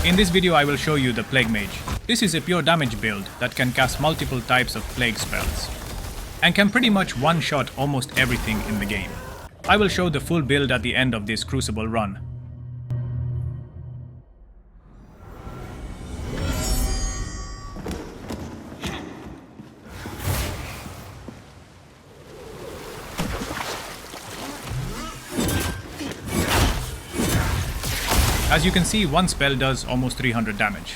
In this video I will show you the Plague Mage. This is a pure damage build that can cast multiple types of plague spells and can pretty much one-shot almost everything in the game. I will show the full build at the end of this Crucible run. As you can see, one spell does almost 300 damage.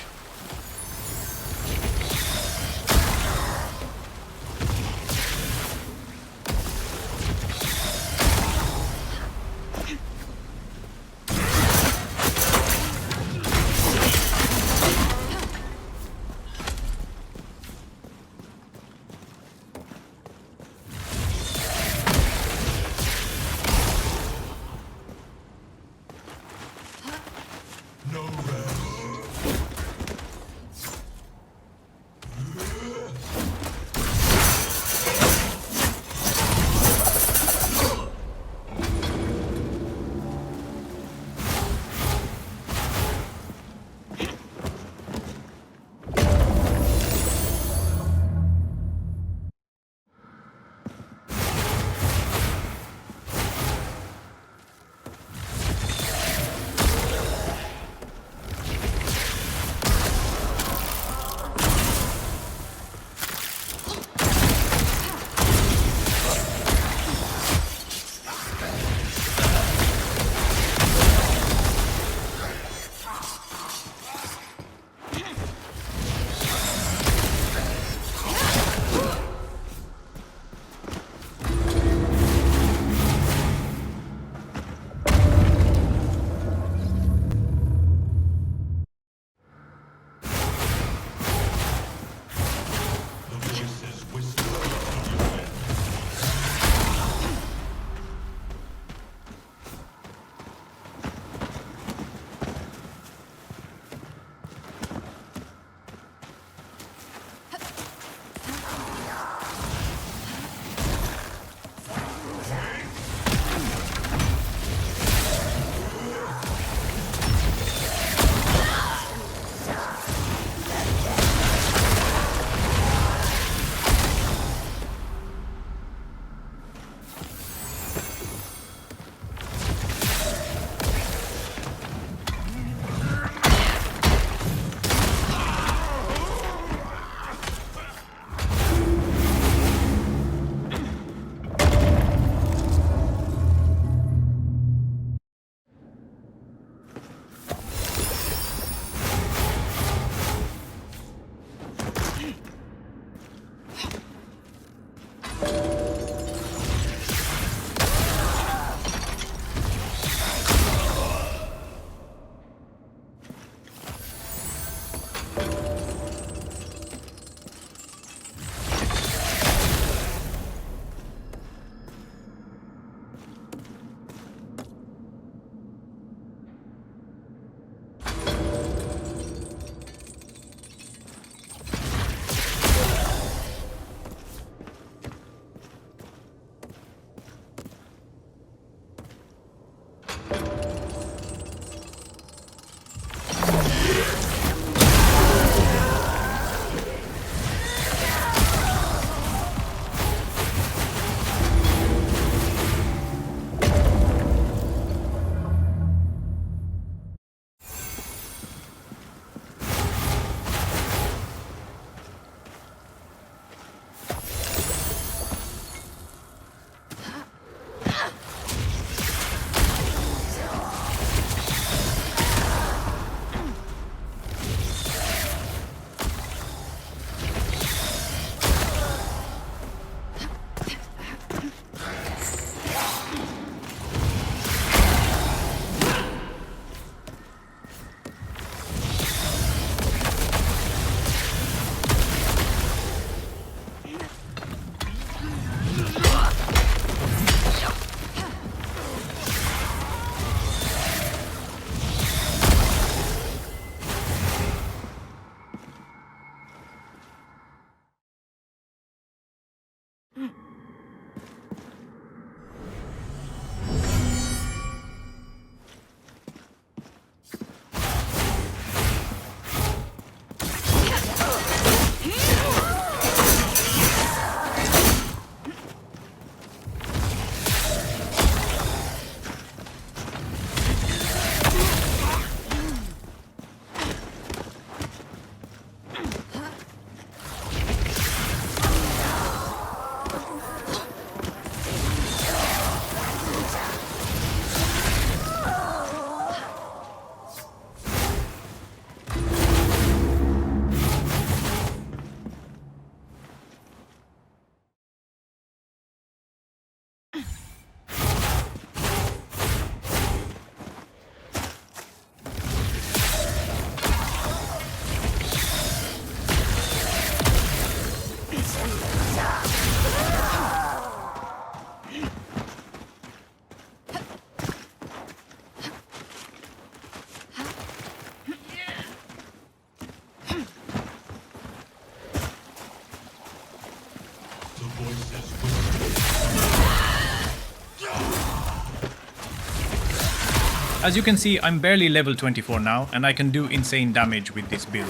As you can see, I'm barely level 24 now, and I can do insane damage with this build.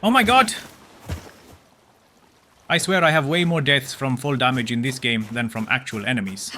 Oh my god! I swear I have way more deaths from full damage in this game than from actual enemies.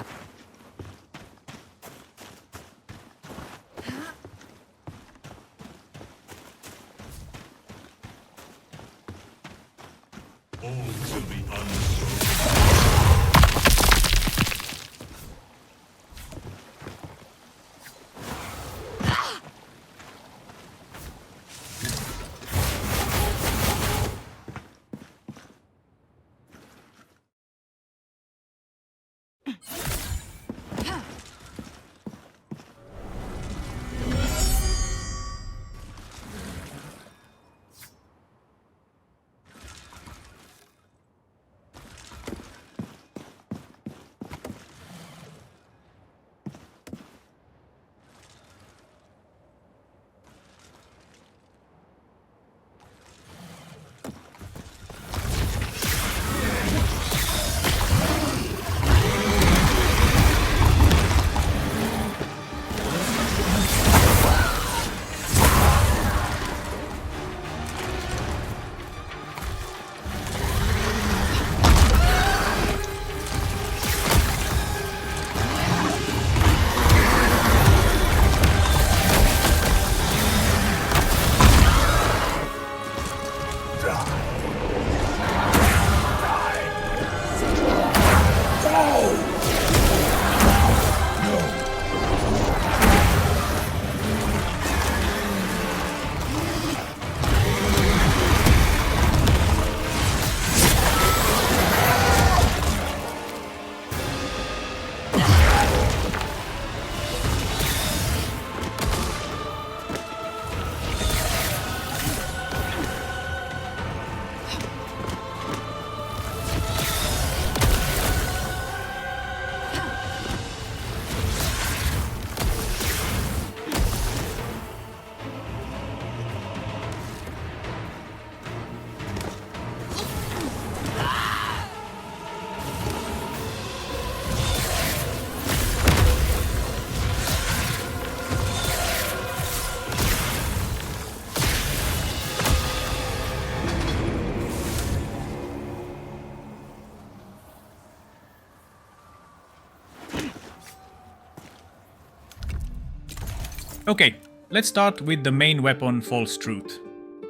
Okay, let's start with the main weapon, False Truth.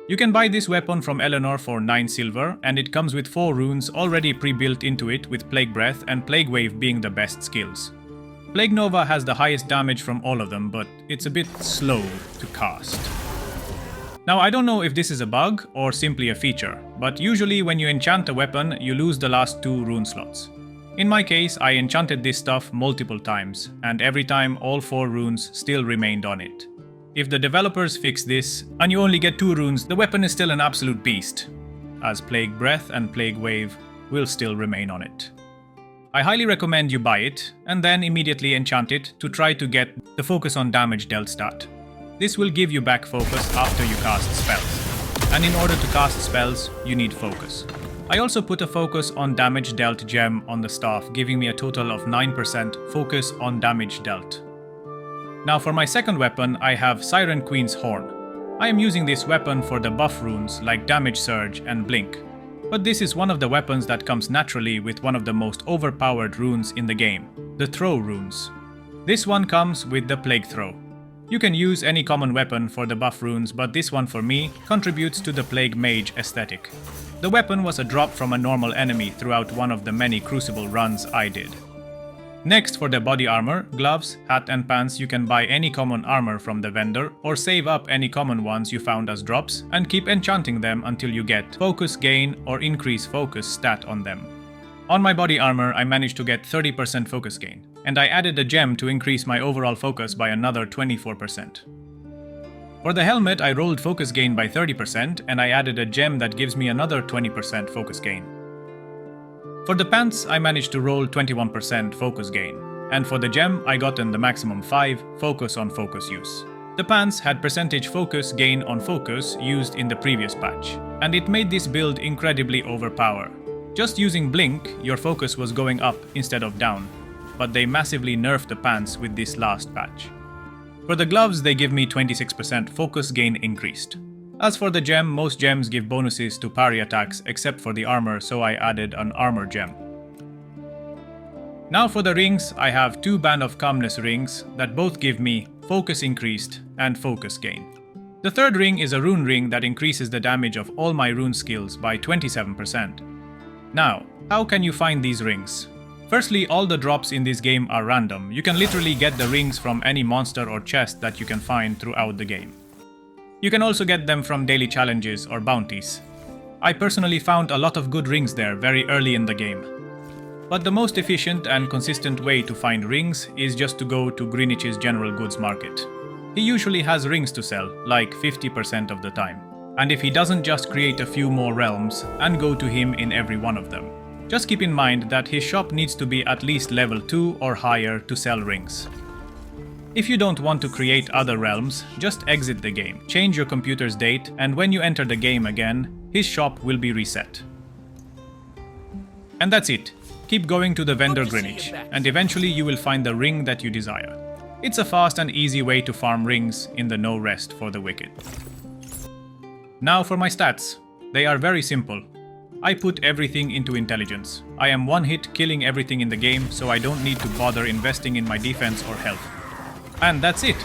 You can buy this weapon from Eleanor for 9 silver, and it comes with 4 runes already pre-built into it, with Plague Breath and Plague Wave being the best skills. Plague Nova has the highest damage from all of them, but it's a bit slow to cast. Now, I don't know if this is a bug or simply a feature, but usually when you enchant a weapon, you lose the last 2 rune slots. In my case, I enchanted this stuff multiple times, and every time all 4 runes still remained on it. If the developers fix this, and you only get 2 runes, the weapon is still an absolute beast, as Plague Breath and Plague Wave will still remain on it. I highly recommend you buy it, and then immediately enchant it to try to get the focus on damage dealt stat. This will give you back focus after you cast spells, and in order to cast spells, you need focus. I also put a focus on damage dealt gem on the staff, giving me a total of 9% focus on damage dealt. Now for my second weapon, I have Siren Queen's Horn. I am using this weapon for the buff runes like Damage Surge and Blink, but this is one of the weapons that comes naturally with one of the most overpowered runes in the game, the Throw runes. This one comes with the Plague Throw. You can use any common weapon for the buff runes, but this one for me contributes to the Plague Mage aesthetic. The weapon was a drop from a normal enemy throughout one of the many Crucible runs I did. Next, for the body armor, gloves, hat and pants, you can buy any common armor from the vendor or save up any common ones you found as drops and keep enchanting them until you get focus gain or increase focus stat on them. On my body armor, I managed to get 30% focus gain. and I added a gem to increase my overall focus by another 24%. For the helmet, I rolled focus gain by 30%, and I added a gem that gives me another 20% focus gain. For the pants, I managed to roll 21% focus gain, and for the gem, I gotten the maximum 5 focus on focus use. The pants had percentage focus gain on focus used in the previous patch, and it made this build incredibly overpowered. Just using blink, your focus was going up instead of down, but they massively nerfed the pants with this last patch. For the gloves, they give me 26% focus gain increased. As for the gem, most gems give bonuses to parry attacks except for the armor, so I added an armor gem. Now for the rings, I have 2 Band of Calmness rings that both give me focus increased and focus gain. The third ring is a rune ring that increases the damage of all my rune skills by 27%. Now, how can you find these rings? Firstly, all the drops in this game are random. You can literally get the rings from any monster or chest that you can find throughout the game. You can also get them from daily challenges or bounties. I personally found a lot of good rings there very early in the game. But the most efficient and consistent way to find rings is just to go to Greenwich's general goods market. He usually has rings to sell, like 50% of the time. And if he doesn't just create a few more realms and go to him in every one of them. Just keep in mind that his shop needs to be at least level 2 or higher to sell rings. If you don't want to create other realms, just exit the game, change your computer's date, and when you enter the game again, his shop will be reset. And that's it. Keep going to the vendor Greenwich, and eventually you will find the ring that you desire. It's a fast and easy way to farm rings in the No Rest for the Wicked. Now for my stats. They are very simple. I put everything into intelligence. I am one hit killing everything in the game, so I don't need to bother investing in my defense or health. And that's it!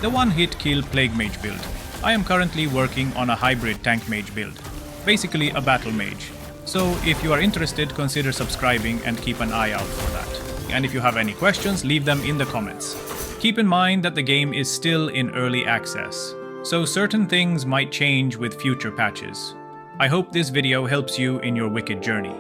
The one hit kill Plague Mage build. I am currently working on a hybrid tank mage build. Basically a battle mage. So if you are interested, consider subscribing and keep an eye out for that. And if you have any questions, leave them in the comments. Keep in mind that the game is still in early access, so certain things might change with future patches. I hope this video helps you in your Wicked journey.